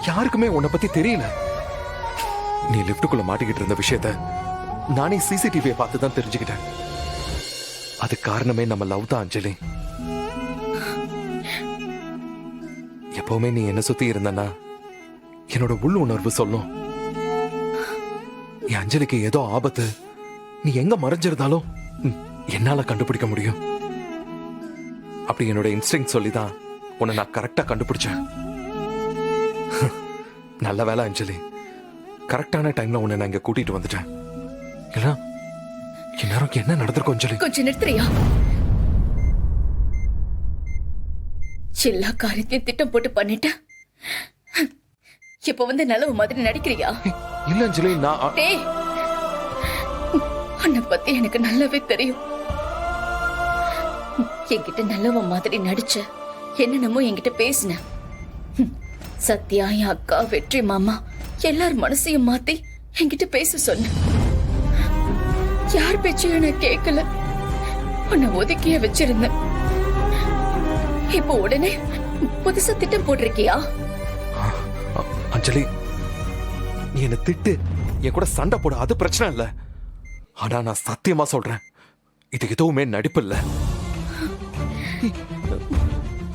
யாருக்குமே உன்னை பத்தி தெரியல. நீ லிப்டுக்குள்ள மாட்டிக்கிட்டு இருந்த விஷயத்த நானே சிசிடிவியை பார்த்து தான் தெரிஞ்சுக்கிட்டேன். அது காரணமே நம்ம லவ் தான் அஞ்சலி. எப்பவுமே நீ என்ன சுத்தி இருந்தனா என்னோட உள் உணர்வு சொல்லும், என் அஞ்சலிக்கு ஏதோ ஆபத்து, நீ எங்க மறைஞ்சிருந்தாலும் என்னால கண்டுபிடிக்க முடியும். அப்படி என்னோட இன்ஸ்டிங்க்ட் சொல்லிதான் உன்னை நான் கரெக்டா கண்டுபிடிச்சேன். நல்ல வேலை அஞ்சலி, கரெக்டான டைம்ல உன்னை நான் இங்க கூட்டிட்டு வந்துட்டேன். இல்ல இந்நேரம் என்ன நடந்திருக்கும் அஞ்சலி? கொஞ்சம் நிறுத்துறியா? எல்லா காரியத்தையும் திட்டம் போட்டு பண்ணிட்டேன். இப்ப வந்து நல்லவ மாதிரி நடிக்கிறியா? இல்ல அஞ்சலி, நான் உன்னை பத்தி எனக்கு நல்லாவே தெரியும். என்கிட்ட நல்லவ மாதிரி நடிச்ச, என்னென்னமோ என்கிட்ட பேசின. சத்யா, என் அக்கா, வெற்றி மாமா எல்லார் மனசையும் மாத்தி என்கிட்ட பேச சொன்ன. யார் பேச்சையும் நான் கேட்கல, உன்னை ஒதுக்கிய வச்சிருந்தேன். இப்போ உடனே புதுசா திட்டம் போட்டிருக்கியா? அஞ்சலி, நீ என்ன திட்டு, என் கூட சண்டை போட, அது பிரச்சனை இல்ல. ஆனா நான் சத்தியமா சொல்றேன், இது எதுவுமே நடிப்பு இல்ல.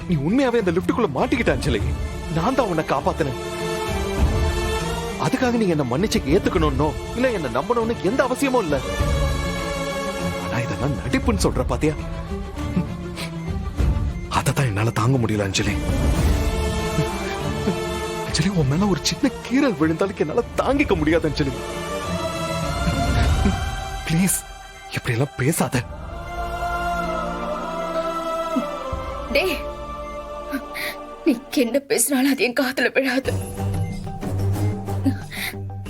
நீ உண்மையாவே அந்த லிப்டுக்குள்ள மாட்டிக்கிட்ட அஞ்சலி. நான் தான் உன்னை காப்பாத்தினேன். அதுக்காக நீங்க என்ன மன்னிச்சு ஏத்துக்கணும்னோ இல்ல என்ன நம்பணும்னு எந்த அவசியமும் இல்ல. ஆனா இதெல்லாம் நடிப்புன்னு சொல்ற பாத்தியா, அததான் என்னால தாங்க முடியல அஞ்சலி. அஞ்சலி, உன் மேல ஒரு சின்ன கீறல் விழுந்தாலும் என்னால தாங்கிக்க முடியாது அஞ்சலி. ப்ளீஸ் இப்படி எல்லாம் பேசாத. டே, நீ என்ன பேசினாலும் அது என் காதுல விழாது.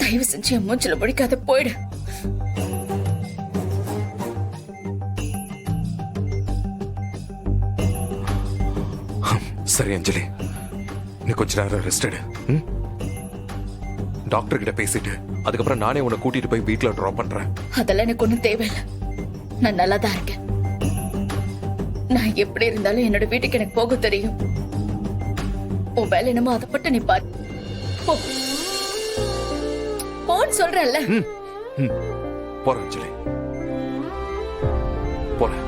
தயவு செஞ்சு என் மூஞ்சில முடிக்காத, போயிடு. சரி அஞ்சலி, நீ கொஞ்ச நேரம் ரெஸ்ட் எடு. டாக்டர் கிட்ட பேசிட்டு அதுக்கப்புறம் நானே உன்னை கூட்டிட்டு போய் வீட்டுல டிராப் பண்றேன். அதெல்லாம் எனக்கு ஒண்ணும் தேவையில்லை. நான் நல்லா தான் இருக்கேன். நான் எப்படி இருந்தாலும் என்னோட வீட்டுக்கு எனக்கு போக தெரியும். உன் வேலை என்னமோ அதை பட்டு நீ பாரு. போன்னு சொல்றல்ல. போறேன் அஞ்சலி, போறேன்.